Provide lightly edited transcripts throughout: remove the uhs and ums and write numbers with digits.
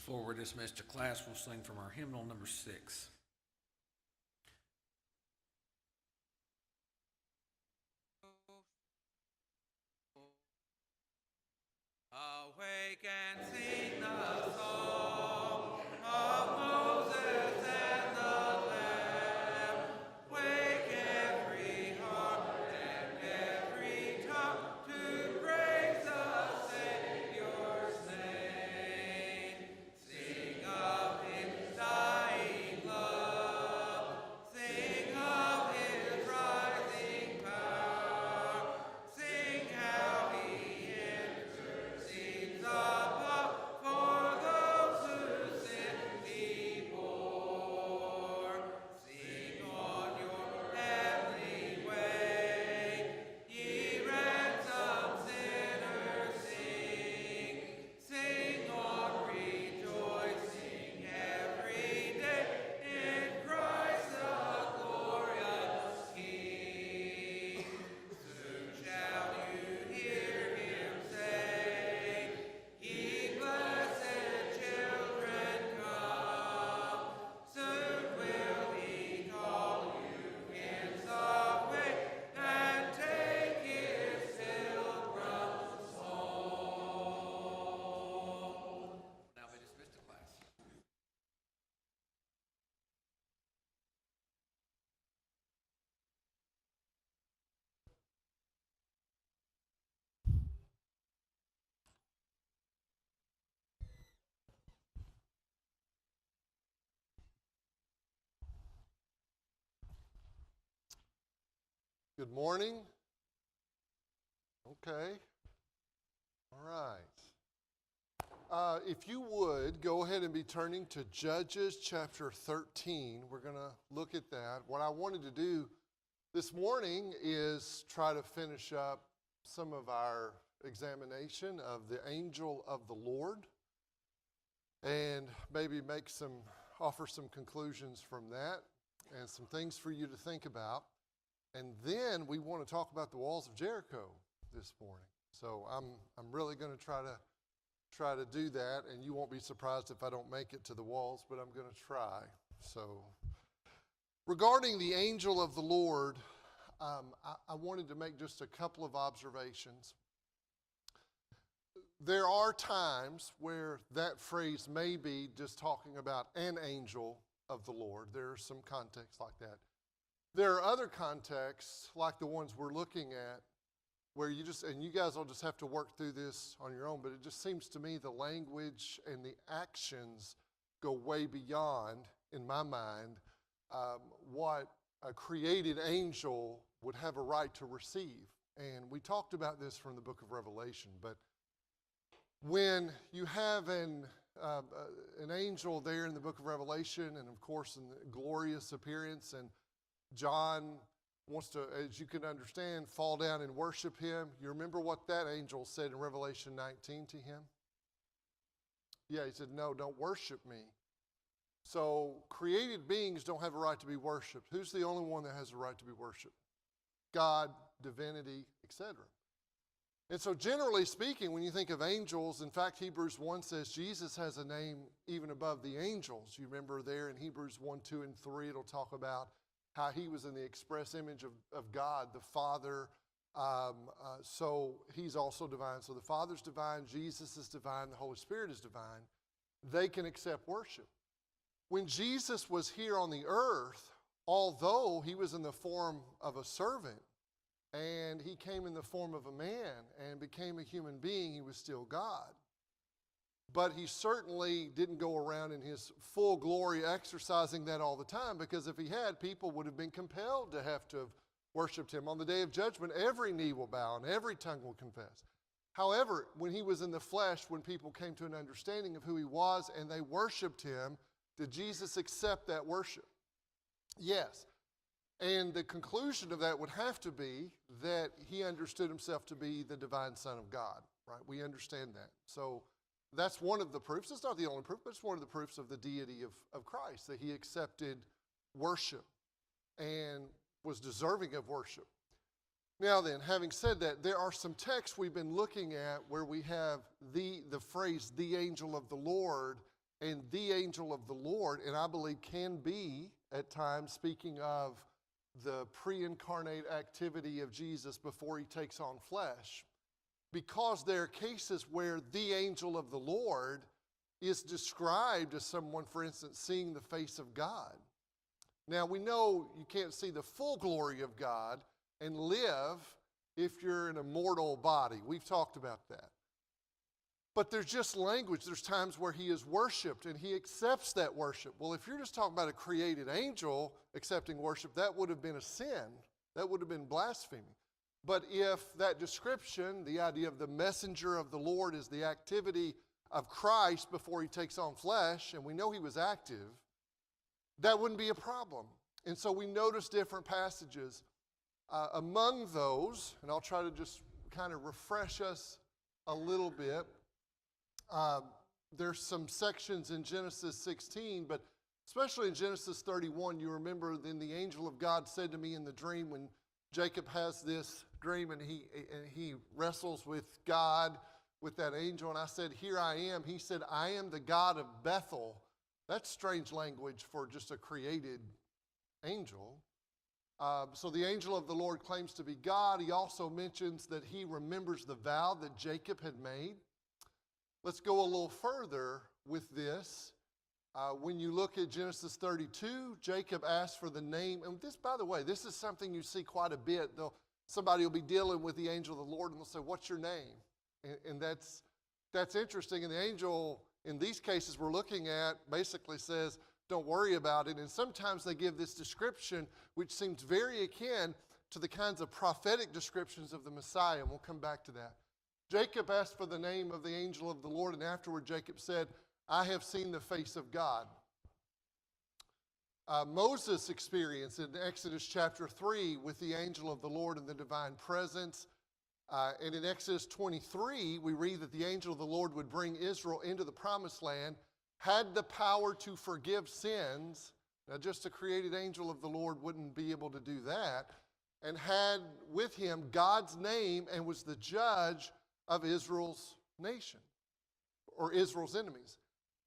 Before we're dismissed to class, we'll sing from our hymnal number 6. Awake and sing the song of Moses and the Lamb. Wake every heart and every tongue to praise the Savior's name. Sing of His dying love. Sing of His rising power. Sing how He intercedes above for those who sin before. Sing on your heavenly way, ye ransomed sinners, sing. Sing on rejoicing every day in Christ the glorious King. Soon shall you hear Him say, ye blessed children come. Soon will He call you in some way and take His pilgrims home. Now be dismissed to class. Good morning. Okay. All right. If you would, go ahead and be turning to Judges chapter 13. We're going to look at that. What I wanted to do this morning is try to finish up some of our examination of the angel of the Lord and maybe offer some conclusions from that and some things for you to think about. And then we want to talk about the walls of Jericho this morning. So I'm really going to try to do that, and you won't be surprised if I don't make it to the walls, but I'm going to try. So regarding the angel of the Lord, I wanted to make just a couple of observations. There are times where that phrase may be just talking about an angel of the Lord. There's some context like that. There are other contexts, like the ones we're looking at, where you guys will just have to work through this on your own, but it just seems to me the language and the actions go way beyond, in my mind, what a created angel would have a right to receive. And we talked about this from the book of Revelation, but when you have an angel there in the book of Revelation, and of course in the glorious appearance, and John wants to, as you can understand, fall down and worship him. You remember what that angel said in Revelation 19 to him? Yeah, he said, no, don't worship me. So created beings don't have a right to be worshiped. Who's the only one that has a right to be worshiped? God, divinity, etc. And so generally speaking, when you think of angels, in fact, Hebrews 1 says Jesus has a name even above the angels. You remember there in Hebrews 1, 2, and 3, it'll talk about how he was in the express image of God, the Father. So he's also divine. So the Father's divine, Jesus is divine, the Holy Spirit is divine. They can accept worship. When Jesus was here on the earth, although he was in the form of a servant, and he came in the form of a man and became a human being, he was still God. But he certainly didn't go around in his full glory exercising that all the time, because if he had, people would have been compelled to have worshipped him. On the day of judgment, every knee will bow and every tongue will confess. However, when he was in the flesh, when people came to an understanding of who he was and they worshiped him, did Jesus accept that worship? Yes. And the conclusion of that would have to be that he understood himself to be the divine Son of God, right? We understand that. So that's one of the proofs. It's not the only proof, but it's one of the proofs of the deity of Christ, that he accepted worship and was deserving of worship. Now then, having said that, there are some texts we've been looking at where we have the phrase, the angel of the Lord, And the angel of the Lord, and I believe can be at times speaking of the pre-incarnate activity of Jesus before he takes on flesh, because there are cases where the angel of the Lord is described as someone, for instance, seeing the face of God. Now, we know you can't see the full glory of God and live if you're in a mortal body. We've talked about that. But there's just language. There's times where he is worshiped and he accepts that worship. Well, if you're just talking about a created angel accepting worship, that would have been a sin. That would have been blasphemy. But if that description, the idea of the messenger of the Lord, is the activity of Christ before he takes on flesh, and we know he was active, that wouldn't be a problem. And so we notice different passages. Among those, and I'll try to just kind of refresh us a little bit, there's some sections in Genesis 16, but especially in Genesis 31, you remember then the angel of God said to me in the dream, when Jacob has this dream and he wrestles with God, with that angel, and I said, "Here I am." He said, "I am the God of Bethel." That's strange language for just a created angel. So the angel of the Lord claims to be God. He also mentions that he remembers the vow that Jacob had made. Let's go a little further with this. When you look at Genesis 32, Jacob asked for the name. And this, by the way, this is something you see quite a bit. Somebody will be dealing with the angel of the Lord and they'll say, "What's your name?" And that's interesting. And the angel, in these cases we're looking at, basically says, "Don't worry about it." And sometimes they give this description, which seems very akin to the kinds of prophetic descriptions of the Messiah. And we'll come back to that. Jacob asked for the name of the angel of the Lord, and afterward Jacob said, "I have seen the face of God." Moses experienced in Exodus chapter 3 with the angel of the Lord in the divine presence. And in Exodus 23, we read that the angel of the Lord would bring Israel into the promised land, had the power to forgive sins. Now, just a created angel of the Lord wouldn't be able to do that. And had with him God's name and was the judge of Israel's nation, or Israel's enemies.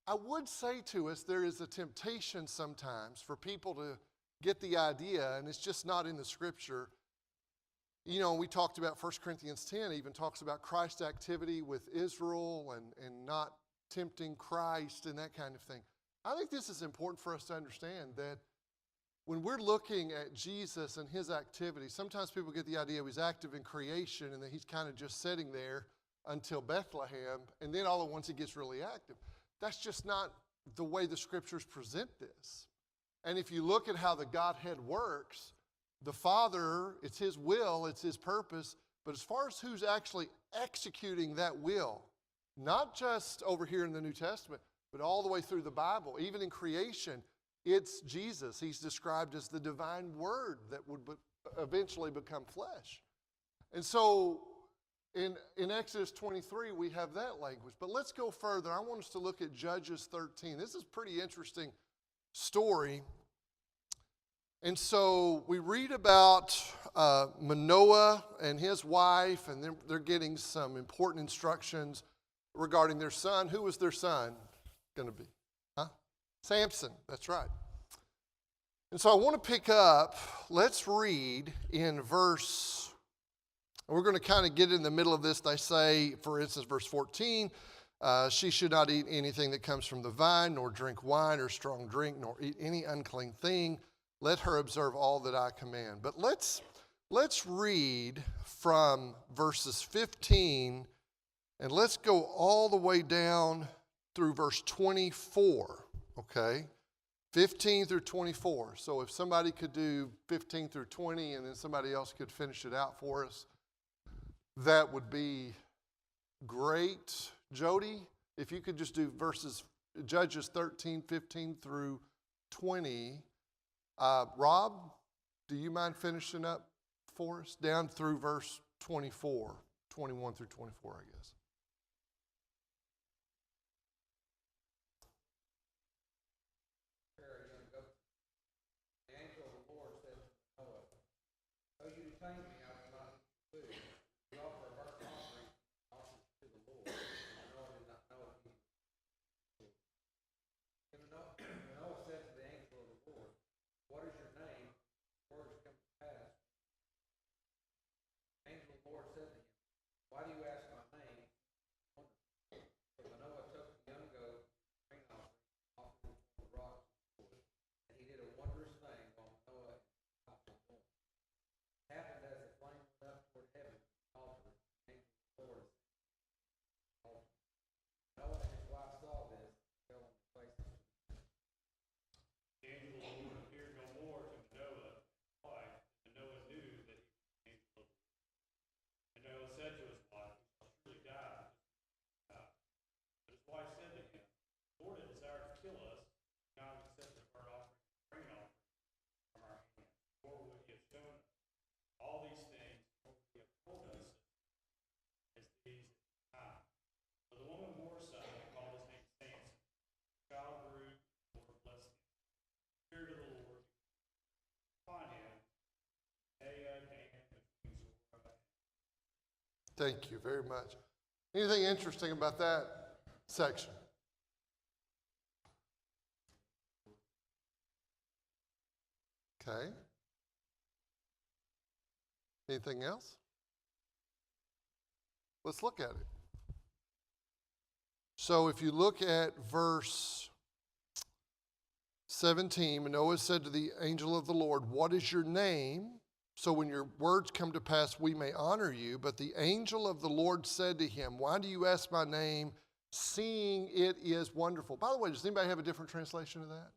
I would say to us, there is a temptation sometimes for people to get the idea, and it's just not in the scripture. You know, we talked about 1 Corinthians 10, even talks about Christ's activity with Israel and not tempting Christ and that kind of thing. I think this is important for us to understand, that when we're looking at Jesus and his activity, sometimes people get the idea he's active in creation and that he's kind of just sitting there until Bethlehem, and then all at once he gets really active. That's just not the way the scriptures present this. And if you look at how the Godhead works, the Father, it's his will, it's his purpose, but as far as who's actually executing that will, not just over here in the New Testament, but all the way through the Bible, even in creation, it's Jesus. He's described as the divine word that would eventually become flesh. And so in Exodus 23, we have that language. But let's go further. I want us to look at Judges 13. This is a pretty interesting story. And so we read about Manoah and his wife, and they're getting some important instructions regarding their son. Who was their son going to be? Samson, that's right. And so I want to pick up, let's read in verse, we're going to kind of get in the middle of this. They say, for instance, verse 14, she should not eat anything that comes from the vine, nor drink wine or strong drink, nor eat any unclean thing. Let her observe all that I command. But let's read from verses 15, and let's go all the way down through verse 24. Okay, 15 through 24. So if somebody could do 15 through 20 and then somebody else could finish it out for us, that would be great. Jody, if you could just do Judges 13, 15 through 20. Rob, do you mind finishing up for us down through verse 24, 21 through 24, I guess. Thank you very much. Anything interesting about that section? Okay. Anything else? Let's look at it. So if you look at verse 17, Manoah said to the angel of the Lord, "What is your name? So when your words come to pass, we may honor you." But the angel of the Lord said to him, "Why do you ask my name, seeing it is wonderful?" By the way, does anybody have a different translation of that?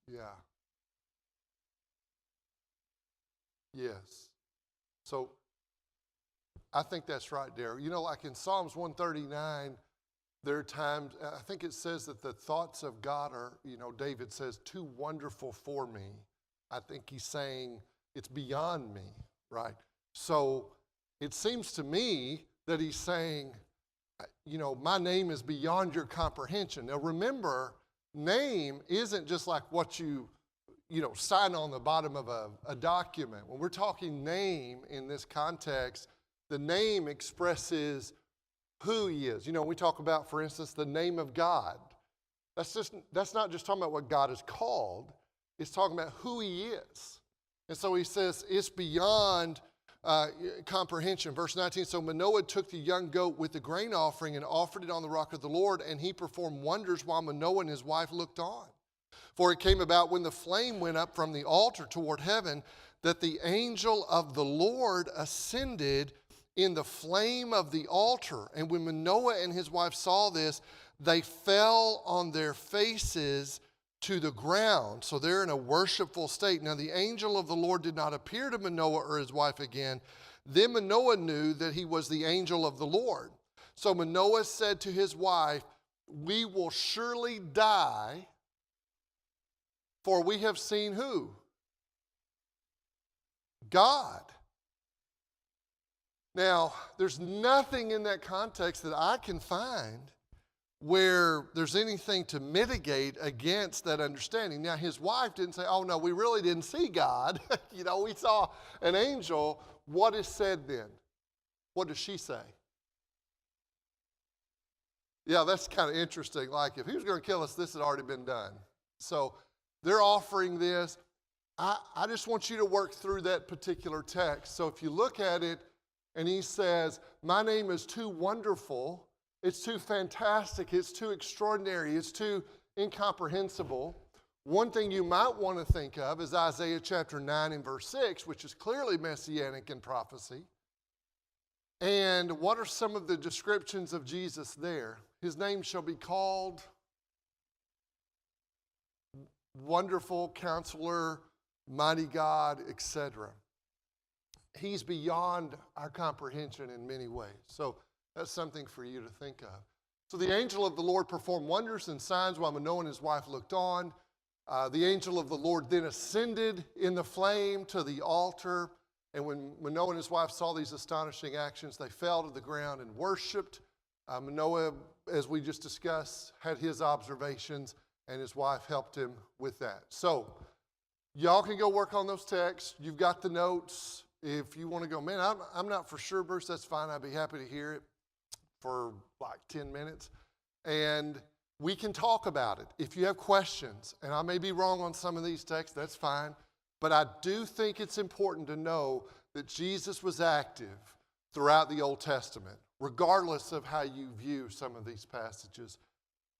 Yeah. Yes. So I think that's right, Darryl. You know, like in Psalms 139, there are times, I think it says that the thoughts of God are, David says, too wonderful for me. I think he's saying it's beyond me, right? So it seems to me that he's saying, my name is beyond your comprehension. Now remember, name isn't just like what you sign on the bottom of a document. When we're talking name in this context, the name expresses who he is. We talk about, for instance, the name of God. That's not just talking about what God is called. It's talking about who he is. And so he says it's beyond comprehension. Verse 19, so Manoah took the young goat with the grain offering and offered it on the rock of the Lord, and he performed wonders while Manoah and his wife looked on. For it came about when the flame went up from the altar toward heaven that the angel of the Lord ascended in the flame of the altar. And when Manoah and his wife saw this, they fell on their faces to the ground. So they're in a worshipful state. Now the angel of the Lord did not appear to Manoah or his wife again. Then Manoah knew that he was the angel of the Lord. So Manoah said to his wife, "We will surely die, for we have seen" who? God. Now, there's nothing in that context that I can find where there's anything to mitigate against that understanding. Now, his wife didn't say, "Oh, no, we really didn't see God." We saw an angel. What is said then? What does she say? Yeah, that's kind of interesting. Like, if he was going to kill us, this had already been done. So they're offering this. I just want you to work through that particular text. So if you look at it, and he says, "My name is too wonderful, it's too fantastic, it's too extraordinary, it's too incomprehensible." One thing you might want to think of is Isaiah chapter 9 and verse 6, which is clearly messianic in prophecy. And what are some of the descriptions of Jesus there? His name shall be called Wonderful Counselor, Mighty God, etc. He's beyond our comprehension in many ways. So that's something for you to think of. So the angel of the Lord performed wonders and signs while Manoah and his wife looked on. The angel of the Lord then ascended in the flame to the altar. And when Manoah and his wife saw these astonishing actions, they fell to the ground and worshiped. Manoah, as we just discussed, had his observations, and his wife helped him with that. So y'all can go work on those texts. You've got the notes. If you want to go, "Man, I'm not for sure, Bruce," that's fine. I'd be happy to hear it for like 10 minutes. And we can talk about it. If you have questions, and I may be wrong on some of these texts, that's fine. But I do think it's important to know that Jesus was active throughout the Old Testament, regardless of how you view some of these passages.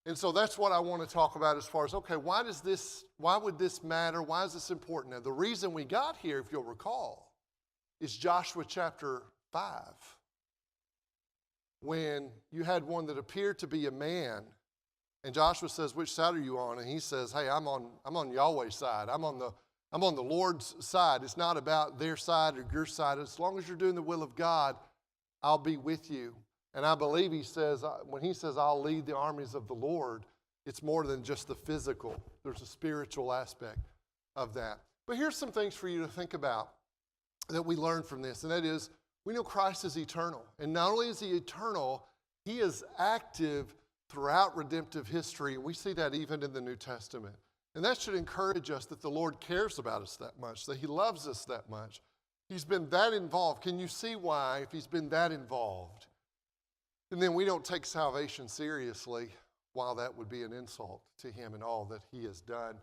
And so that's what I want to talk about as far as, okay, why would this matter? Why is this important? Now, the reason we got here, if you'll recall, is Joshua chapter 5, when you had one that appeared to be a man, and Joshua says, "Which side are you on?" And he says, "Hey, I'm on Yahweh's side. I'm on the Lord's side. It's not about their side or your side. As long as you're doing the will of God, I'll be with you." And I believe he says, when he says, "I'll lead the armies of the Lord," it's more than just the physical. There's a spiritual aspect of that. But here's some things for you to think about that we learn from this, and that is, we know Christ is eternal. And not only is he eternal, he is active throughout redemptive history, and we see that even in the New Testament. And that should encourage us that the Lord cares about us that much, that he loves us that much. He's been that involved. Can you see why, if he's been that involved, and then we don't take salvation seriously, while that would be an insult to him and all that he has done?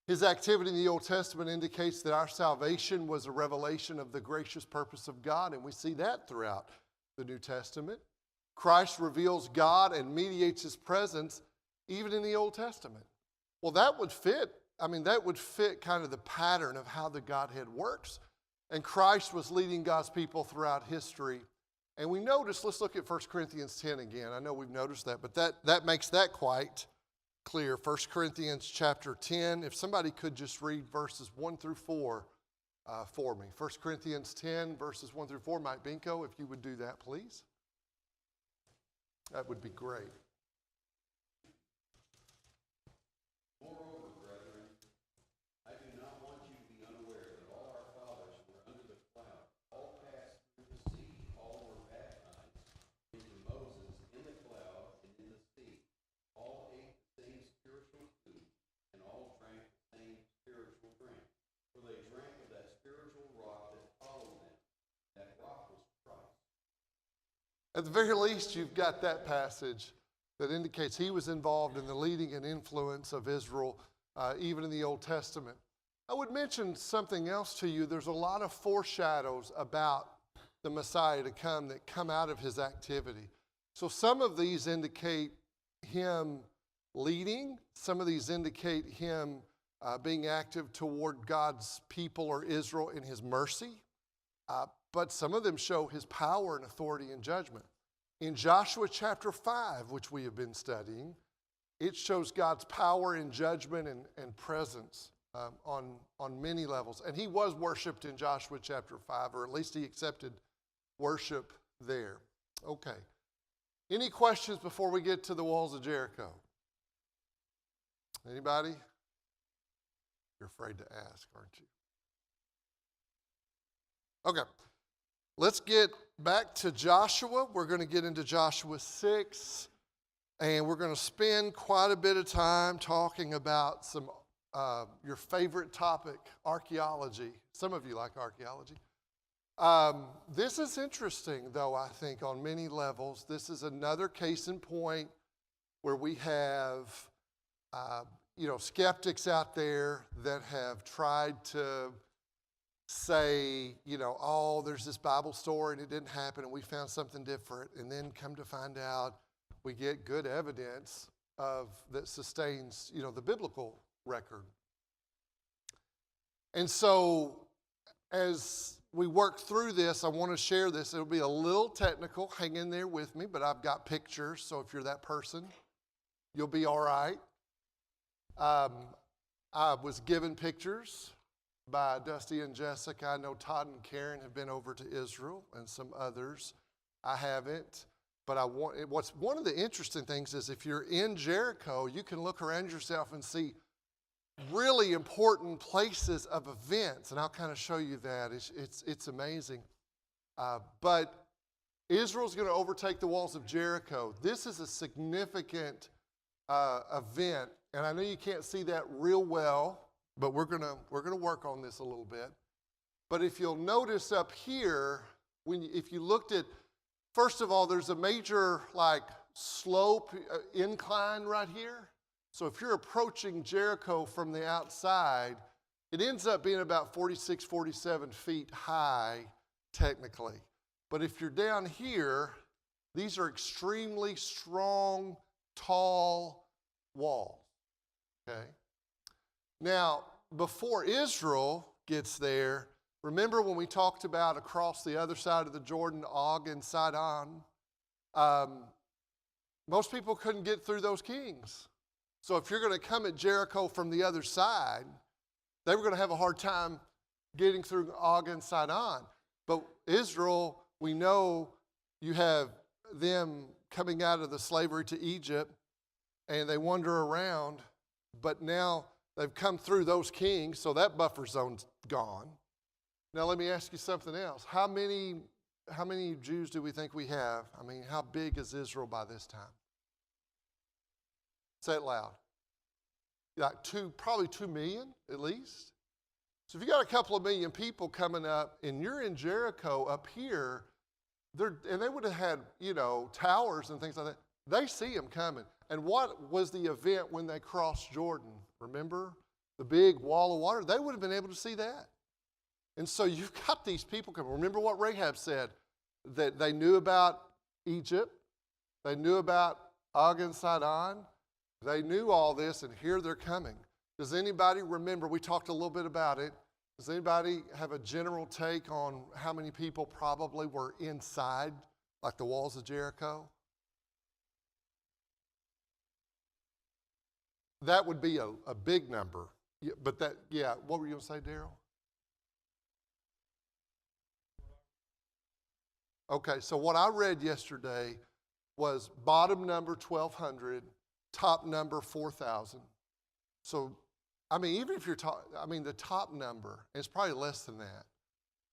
His activity in the Old Testament indicates that our salvation was a revelation of the gracious purpose of God, and we see that throughout the New Testament. Christ reveals God and mediates his presence even in the Old Testament. Well, that would fit kind of the pattern of how the Godhead works. And Christ was leading God's people throughout history. And we notice, let's look at 1 Corinthians 10 again. I know we've noticed that, but that makes that quite clear. 1 Corinthians chapter 10, if somebody could just read verses 1 through 4 for me. 1 Corinthians 10, verses 1 through 4. Mike Binko, if you would do that, please. That would be great. Moreover, brethren, I do not want you to be unaware that all our fathers were under the cloud, all passed through the sea, all were baptized into Moses in the cloud and in the sea. All ate the same spiritual food, and all drank the same spiritual drink. For they drank of that spiritual rock that followed them. That rock was Christ. At the very least, you've got that passage that indicates he was involved in the leading and influence of Israel, even in the Old Testament. I would mention something else to you. There's a lot of foreshadows about the Messiah to come that come out of his activity. So some of these indicate him leading. Some of these indicate him being active toward God's people or Israel in his mercy. But some of them show his power and authority and judgment. In Joshua chapter 5, which we have been studying, it shows God's power and judgment and presence on many levels. And he was worshiped in Joshua chapter 5, or at least he accepted worship there. Okay. Any questions before we get to the walls of Jericho? Anybody? You're afraid to ask, aren't you? Okay. Let's get back to Joshua. We're going to get into Joshua 6, and we're going to spend quite a bit of time talking about some your favorite topic, archaeology. Some of you like archaeology. This is interesting, though, I think, on many levels. This is another case in point where we have, skeptics out there that have tried to say, there's this Bible story and it didn't happen and we found something different. And then come to find out we get good evidence that sustains, the biblical record. And so as we work through this, I want to share this. It'll be a little technical. Hang in there with me, but I've got pictures. So if you're that person, you'll be all right. I was given pictures by Dusty and Jessica. I know Todd and Karen have been over to Israel and some others. I haven't. But what's one of the interesting things is if you're in Jericho, you can look around yourself and see really important places of events. And I'll kind of show you that. It's amazing. But Israel's going to overtake the walls of Jericho. This is a significant event. And I know you can't see that real well, but we're gonna work on this a little bit. But if you'll notice up here, if you looked at, first of all, there's a major slope incline right here. So if you're approaching Jericho from the outside, it ends up being about 46, 47 feet high, technically. But if you're down here, these are extremely strong, tall walls. Okay? Now, before Israel gets there, remember when we talked about across the other side of the Jordan, Og and Sidon? Most people couldn't get through those kings. So if you're going to come at Jericho from the other side, they were going to have a hard time getting through Og and Sidon. But Israel, we know you have them coming out of the slavery to Egypt, and they wander around, but now they've come through those kings, so that buffer zone's gone. Now let me ask you something else. How many Jews do we think we have? I mean, how big is Israel by this time? Say it loud. Like probably 2 million at least. So if you got a couple of million people coming up and you're in Jericho up here, and they would have had, towers and things like that. They see them coming. And what was the event when they crossed Jordan? Remember? The big wall of water. They would have been able to see that. And so you've got these people coming. Remember what Rahab said? That they knew about Egypt. They knew about Og and Sidon. They knew all this, and here they're coming. Does anybody remember? We talked a little bit about it. Does anybody have a general take on how many people probably were inside, like the walls of Jericho? That would be a big number. Yeah, but what were you going to say, Daryl? Okay, so what I read yesterday was bottom number 1,200, top number 4,000. So, even if you're the top number, it's probably less than that.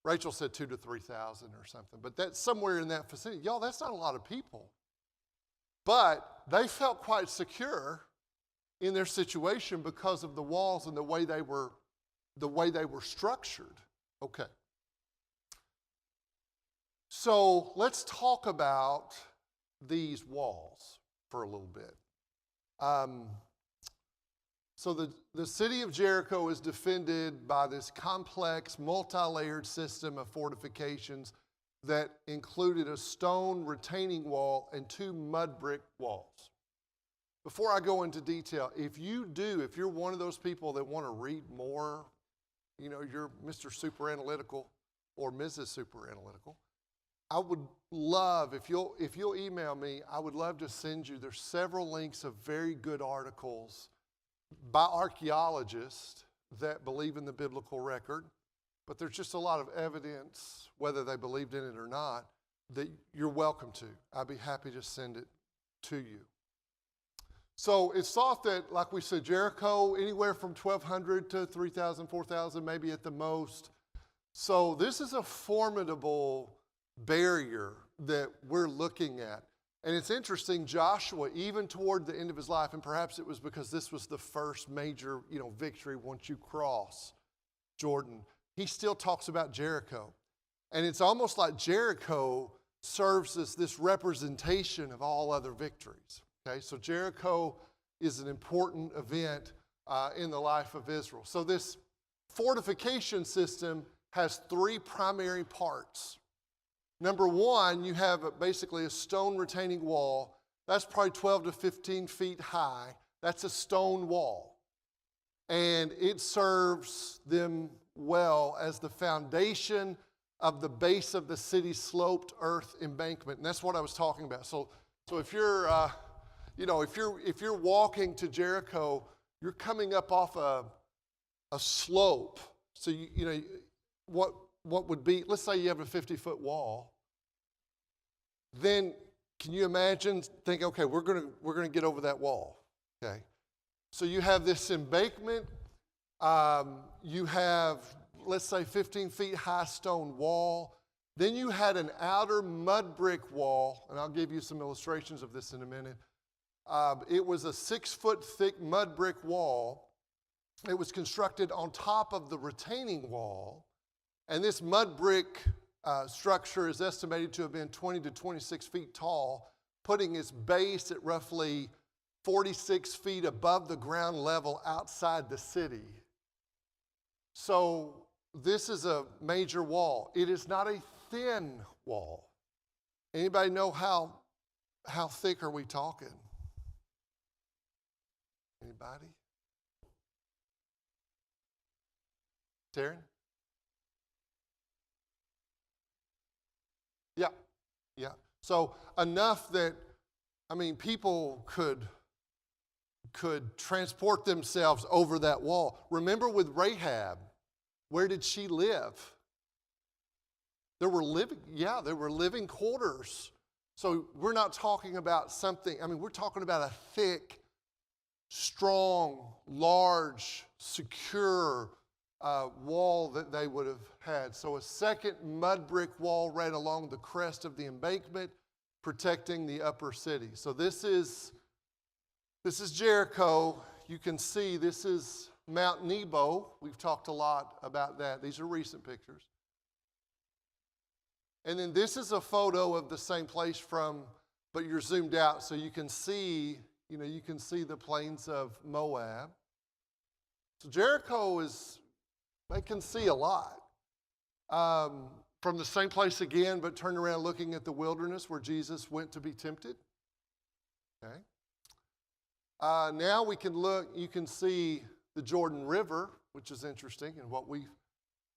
Rachel said 2,000 to 3,000 or something, but that's somewhere in that vicinity. Y'all, that's not a lot of people. But they felt quite secure in their situation because of the walls and the way they were structured. Okay. So let's talk about these walls for a little bit. So the city of Jericho is defended by this complex, multi-layered system of fortifications that included a stone retaining wall and 2 mud brick walls. Before I go into detail, if you're one of those people that want to read more, you're Mr. Super Analytical or Mrs. Super Analytical, I would love, if you'll email me, I would love to send you, there's several links of very good articles by archaeologists that believe in the biblical record, but there's just a lot of evidence, whether they believed in it or not, that you're welcome to. I'd be happy to send it to you. So it's thought that, like we said, Jericho, anywhere from 1,200 to 3,000, 4,000, maybe at the most. So this is a formidable barrier that we're looking at. And it's interesting, Joshua, even toward the end of his life, and perhaps it was because this was the first major, victory once you cross Jordan, he still talks about Jericho. And it's almost like Jericho serves as this representation of all other victories. Okay, so Jericho is an important event in the life of Israel. So this fortification system has 3 primary parts. Number 1, you have basically a stone retaining wall. That's probably 12 to 15 feet high. That's a stone wall. And it serves them well as the foundation of the base of the city's sloped earth embankment. And that's what I was talking about. So if you're, if you're walking to Jericho, you're coming up off a slope. So what would be, let's say you have a 50-foot wall, then can you imagine, think, okay, we're gonna get over that wall, okay? So you have this embankment, you have, let's say, 15 feet high stone wall, then you had an outer mud brick wall, and I'll give you some illustrations of this in a minute. It was a 6-foot thick mud brick wall. It was constructed on top of the retaining wall. And this mud brick structure is estimated to have been 20 to 26 feet tall, putting its base at roughly 46 feet above the ground level outside the city. So this is a major wall. It is not a thin wall. Anybody know how thick are we talking? Anybody? Taryn? Yeah. So enough that, people could transport themselves over that wall. Remember with Rahab, where did she live? There were living quarters. So we're not talking about something, we're talking about a thick, strong, large, secure wall that they would have had. So a second mud brick wall ran along the crest of the embankment, protecting the upper city. So this is This is Jericho. You can see this is Mount Nebo. We've talked a lot about that. These are recent pictures. And then this is a photo of the same place but you're zoomed out so you can see, you can see the plains of Moab. So Jericho they can see a lot. From the same place again, but turn around looking at the wilderness where Jesus went to be tempted. Okay. Now we can look, you can see the Jordan River, which is interesting and what we've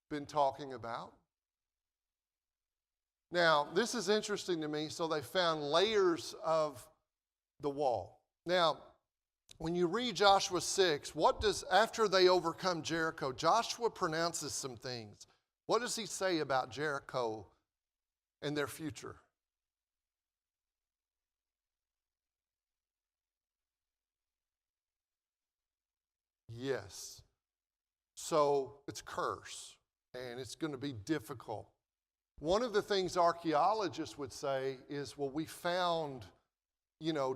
been talking about. Now, this is interesting to me. So they found layers of the wall. Now, when you read Joshua 6, after they overcome Jericho, Joshua pronounces some things. What does he say about Jericho and their future? Yes. So it's curse, and it's going to be difficult. One of the things archaeologists would say is, well, we found,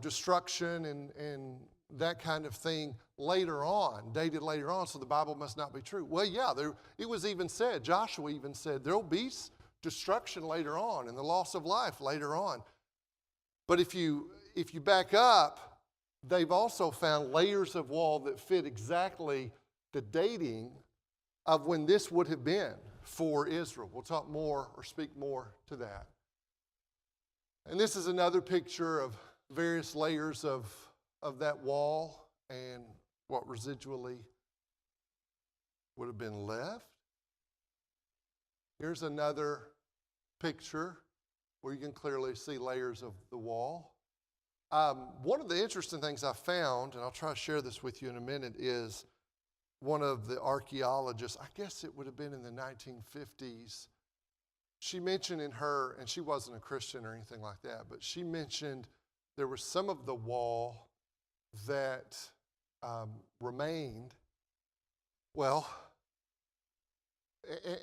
destruction and that kind of thing later on, dated later on, so the Bible must not be true. Well, yeah, it was even said, Joshua even said, there'll be destruction later on and the loss of life later on. But if you back up, they've also found layers of wall that fit exactly the dating of when this would have been for Israel. We'll talk more or speak more to that. And this is another picture of various layers of that wall and what residually would have been left. Here's another picture where you can clearly see layers of the wall. One of the interesting things I found, and I'll try to share this with you in a minute, is one of the archaeologists, I guess it would have been in the 1950s, she mentioned and she wasn't a Christian or anything like that, but she mentioned there was some of the wall that remained. Well,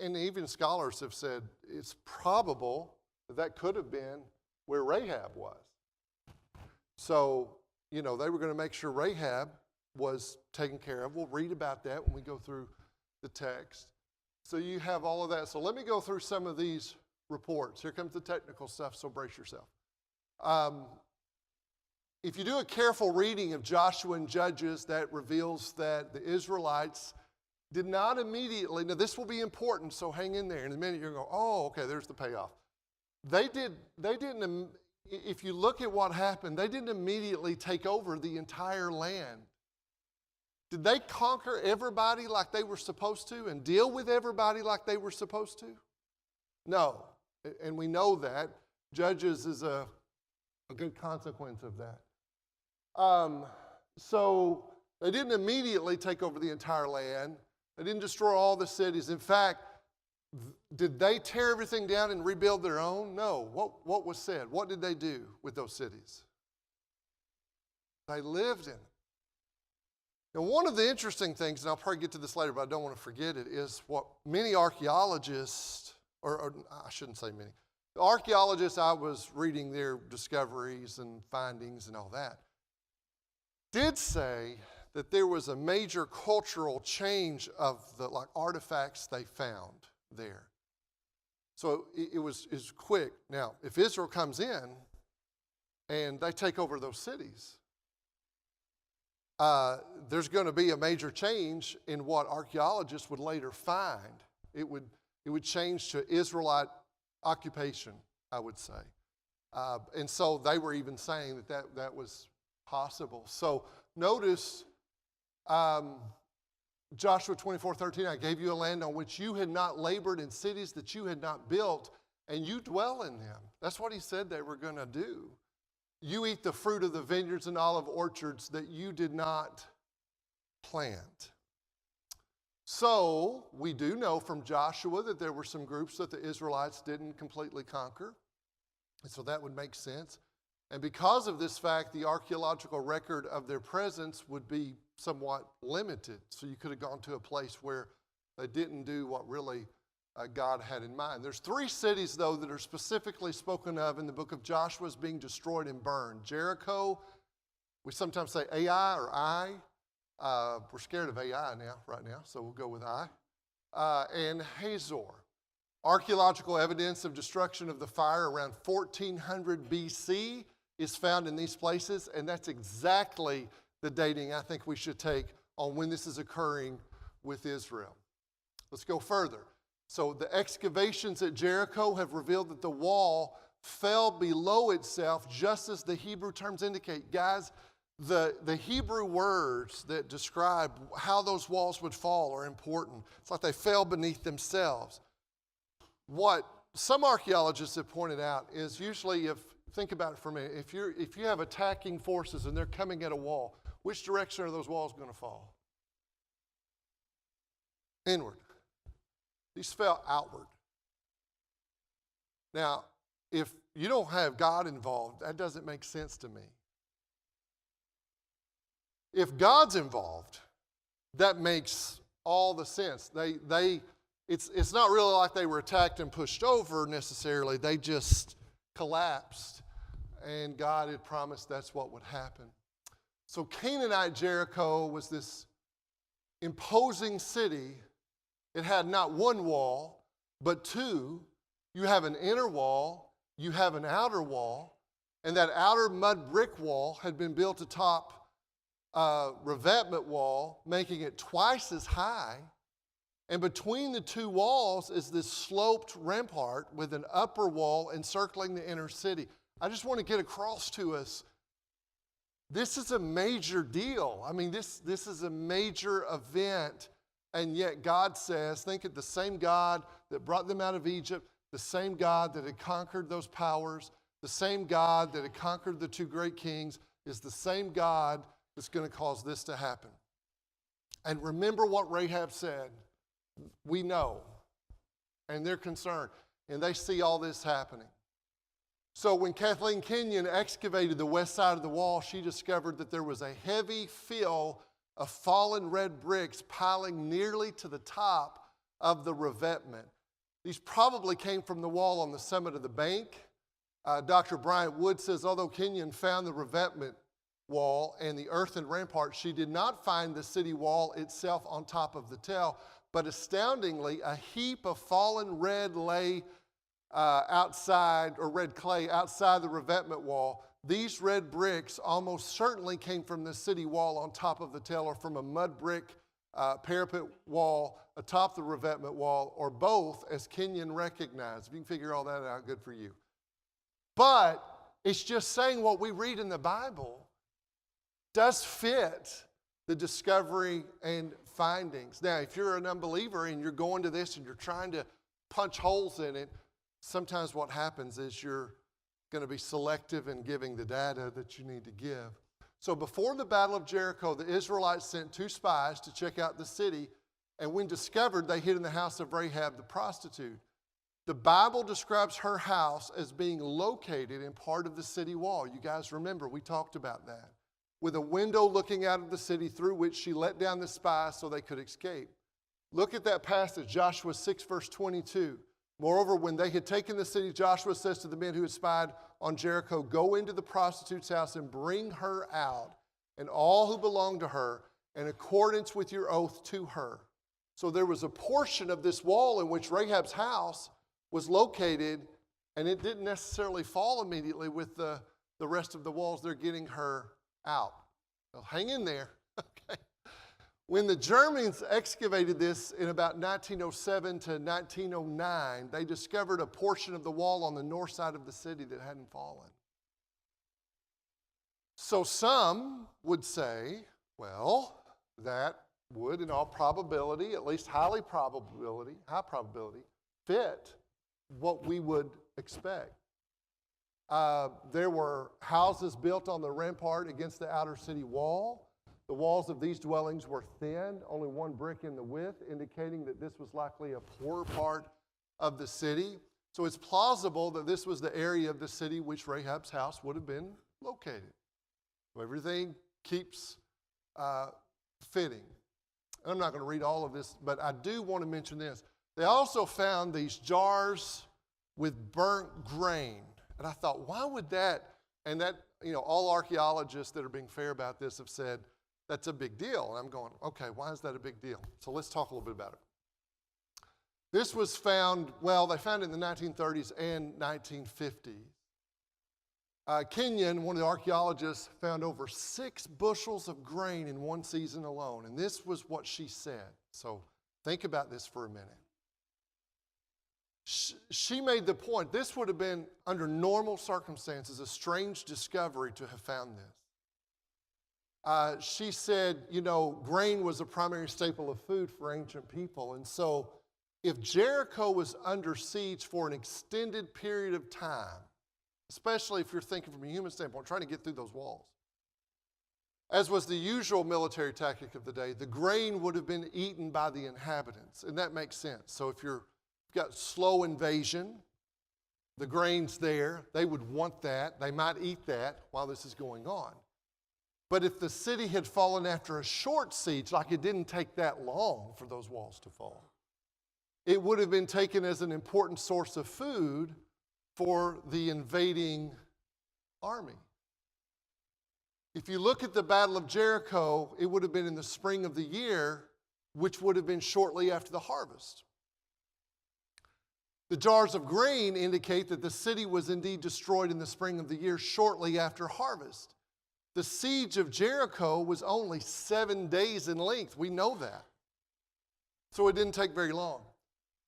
and even scholars have said it's probable that could have been where Rahab was. So, they were going to make sure Rahab was taken care of. We'll read about that when we go through the text. So you have all of that. So let me go through some of these reports. Here comes the technical stuff, so brace yourself. If you do a careful reading of Joshua and Judges, that reveals that the Israelites did not immediately, now this will be important, so hang in there. In a minute you're going to go, oh, okay, there's the payoff. They didn't, if you look at what happened, they didn't immediately take over the entire land. Did they conquer everybody like they were supposed to and deal with everybody like they were supposed to? No. And we know that. Judges is a good consequence of that. So they didn't immediately take over the entire land. They didn't destroy all the cities. In fact, did they tear everything down and rebuild their own? No. What was said? What did they do with those cities? They lived in it. Now, one of the interesting things, and I'll probably get to this later, but I don't want to forget it, is what many archaeologists, or I shouldn't say many, the archaeologists, I was reading their discoveries and findings and all that, did say that there was a major cultural change of the artifacts they found there. So it was quick. Now, if Israel comes in and they take over those cities, there's going to be a major change in what archaeologists would later find. It would change to Israelite occupation, I would say. And so they were even saying that was possible. So notice Joshua 24:13, I gave you a land on which you had not labored, in cities that you had not built, and you dwell in them. That's what he said they were going to do. You eat the fruit of the vineyards and olive orchards that you did not plant. So we do know from Joshua that there were some groups that the Israelites didn't completely conquer. And so that would make sense. And because of this fact, the archaeological record of their presence would be somewhat limited. So you could have gone to a place where they didn't do what really God had in mind. There's 3 cities, though, that are specifically spoken of in the book of Joshua as being destroyed and burned: Jericho, We sometimes say Ai or I. We're scared of AI right now, so we'll go with I. And Hazor. Archaeological evidence of destruction of the fire around 1400 BC is found in these places, and that's exactly the dating I think we should take on when this is occurring with Israel. Let's go further. So the excavations at Jericho have revealed that the wall fell below itself, just as the Hebrew terms indicate. Guys, the Hebrew words that describe how those walls would fall are important. It's like they fell beneath themselves. What some archaeologists have pointed out is usually, think about it for a minute, if you have attacking forces and they're coming at a wall, which direction are those walls going to fall? Inward. These fell outward. Now, if you don't have God involved, that doesn't make sense to me. If God's involved, that makes all the sense. It's not really like they were attacked and pushed over necessarily. They just collapsed, and God had promised that's what would happen. So Canaanite Jericho was this imposing city. It had not one wall, but two. You have an inner wall, you have an outer wall, and that outer mud brick wall had been built atop revetment wall, making it twice as high. And between the two walls is this sloped rampart with an upper wall encircling the inner city. I just want to get across to us, this is a major deal. I mean, this is a major event. And yet God says, think of the same God that brought them out of Egypt, the same God that had conquered those powers, the same God that had conquered the two great kings, is the same God that's going to cause this to happen. And remember what Rahab said. We know. And they're concerned. And they see all this happening. So when Kathleen Kenyon excavated the west side of the wall, she discovered that there was a heavy fill of fallen red bricks piling nearly to the top of the revetment. These probably came from the wall on the summit of the bank. Dr. Bryant Wood says, although Kenyon found the revetment wall and the earthen rampart, she did not find the city wall itself on top of the tell, but astoundingly, a heap of fallen red lay outside, or red clay outside the revetment wall. These red bricks almost certainly came from the city wall on top of the tell, or from a mud brick parapet wall atop the revetment wall, or both, as Kenyon recognized. If you can figure all that out, good for you. But it's just saying what we read in the Bible does fit the discovery and findings. Now, if you're an unbeliever and you're going to this and you're trying to punch holes in it, sometimes what happens is you're going to be selective in giving the data that you need to give. So before the Battle of Jericho, the Israelites sent 2 spies to check out the city, and when discovered, they hid in the house of Rahab the prostitute. The Bible describes her house as being located in part of the city wall. You guys remember, we talked about that. With a window looking out of the city through which she let down the spies so they could escape. Look at that passage, Joshua 6, verse 22. Moreover, when they had taken the city, Joshua says to the men who had spied on Jericho, go into the prostitute's house and bring her out, and all who belong to her, in accordance with your oath to her. So there was a portion of this wall in which Rahab's house was located, and it didn't necessarily fall immediately with the rest of the walls. They're getting her out. Well, hang in there. Okay. When the Germans excavated this in about 1907 to 1909, they discovered a portion of the wall on the north side of the city that hadn't fallen. So some would say, well, that would in all probability, at least high probability, fit what we would expect. There were houses built on the rampart against the outer city wall. The walls of these dwellings were thin, only 1 brick in the width, indicating that this was likely a poorer part of the city. So it's plausible that this was the area of the city which Rahab's house would have been located. So everything keeps fitting. I'm not going to read all of this, but I do want to mention this. They also found these jars with burnt grain. And I thought, why would that? And that all archaeologists that are being fair about this have said that's a big deal. And I'm going, okay, why is that a big deal? So let's talk a little bit about it. This was found, they found it in the 1930s and 1950s. Kenyon, one of the archaeologists, found over 6 bushels of grain in one season alone. And this was what she said. So think about this for a minute. She made the point, this would have been, under normal circumstances, a strange discovery to have found this. She said, grain was a primary staple of food for ancient people. And so if Jericho was under siege for an extended period of time, especially if you're thinking from a human standpoint, trying to get through those walls, as was the usual military tactic of the day, the grain would have been eaten by the inhabitants. And that makes sense. So if you've got slow invasion, the grain's there, they would want that. They might eat that while this is going on. But if the city had fallen after a short siege, like it didn't take that long for those walls to fall, it would have been taken as an important source of food for the invading army. If you look at the Battle of Jericho, it would have been in the spring of the year, which would have been shortly after the harvest. The jars of grain indicate that the city was indeed destroyed in the spring of the year shortly after harvest. The siege of Jericho was only 7 days in length. We know that. So it didn't take very long.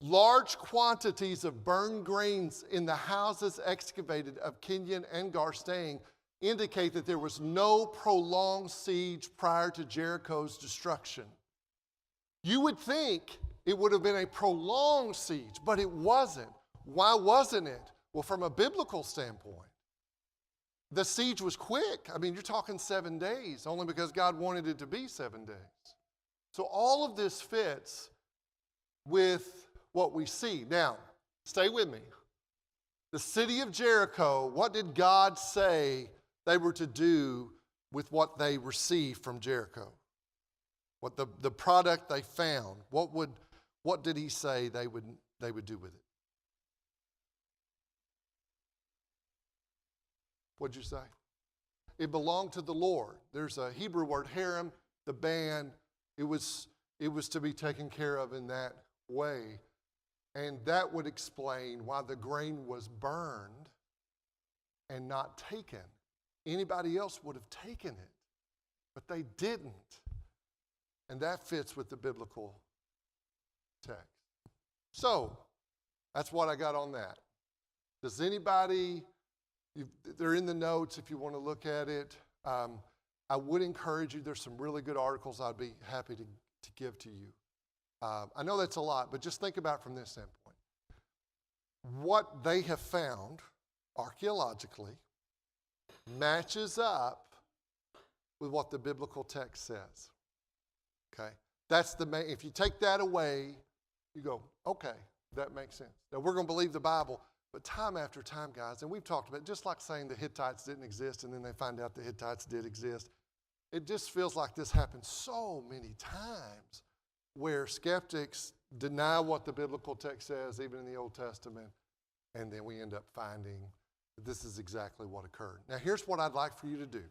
Large quantities of burned grains in the houses excavated of Kenyon and Garstang indicate that there was no prolonged siege prior to Jericho's destruction. You would think it would have been a prolonged siege, but it wasn't. Why wasn't it? Well, from a biblical standpoint, the siege was quick. I mean, you're talking 7 days, only because God wanted it to be 7 days. So all of this fits with what we see. Now, stay with me. The city of Jericho, what did God say they were to do with what they received from Jericho? What the product they found, what did he say they would do with it? What'd you say? It belonged to the Lord. There's a Hebrew word, harem, the ban. It was to be taken care of in that way. And that would explain why the grain was burned and not taken. Anybody else would have taken it, but they didn't. And that fits with the biblical text. So, that's what I got on that. Does anybody, they're in the notes if you want to look at it. I would encourage you, there's some really good articles I'd be happy to give to you. I know that's a lot, but just think about it from this standpoint. What they have found archaeologically matches up with what the biblical text says. Okay? That's the main, if you take that away, you go, okay, that makes sense. Now we're going to believe the Bible, but time after time, guys, and we've talked about it, just like saying the Hittites didn't exist and then they find out the Hittites did exist. It just feels like this happens so many times, where skeptics deny what the biblical text says, even in the Old Testament, and then we end up finding that this is exactly what occurred. Now, here's what I'd like for you to do.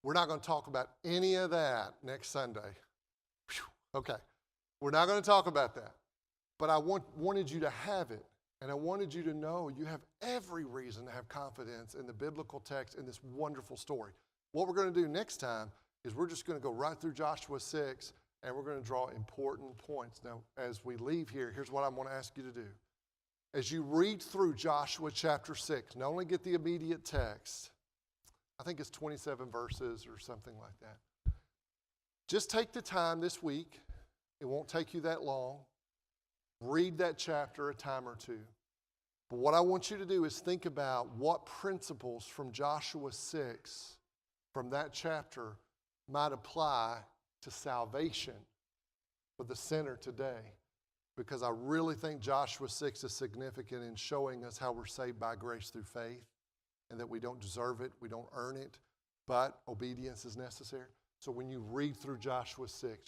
We're not going to talk about any of that next Sunday. Whew. Okay, we're not going to talk about that. But I wanted you to have it, and I wanted you to know you have every reason to have confidence in the biblical text in this wonderful story. What we're going to do next time is we're just going to go right through Joshua 6, and we're going to draw important points. Now, as we leave here, here's what I want to ask you to do. As you read through Joshua chapter 6, not only get the immediate text, I think it's 27 verses or something like that. Just take the time this week. It won't take you that long. Read that chapter a time or two. But what I want you to do is think about what principles from Joshua 6, from that chapter, might apply to salvation for the sinner today. Because I really think Joshua 6 is significant in showing us how we're saved by grace through faith, and that we don't deserve it, we don't earn it, but obedience is necessary. So when you read through Joshua 6,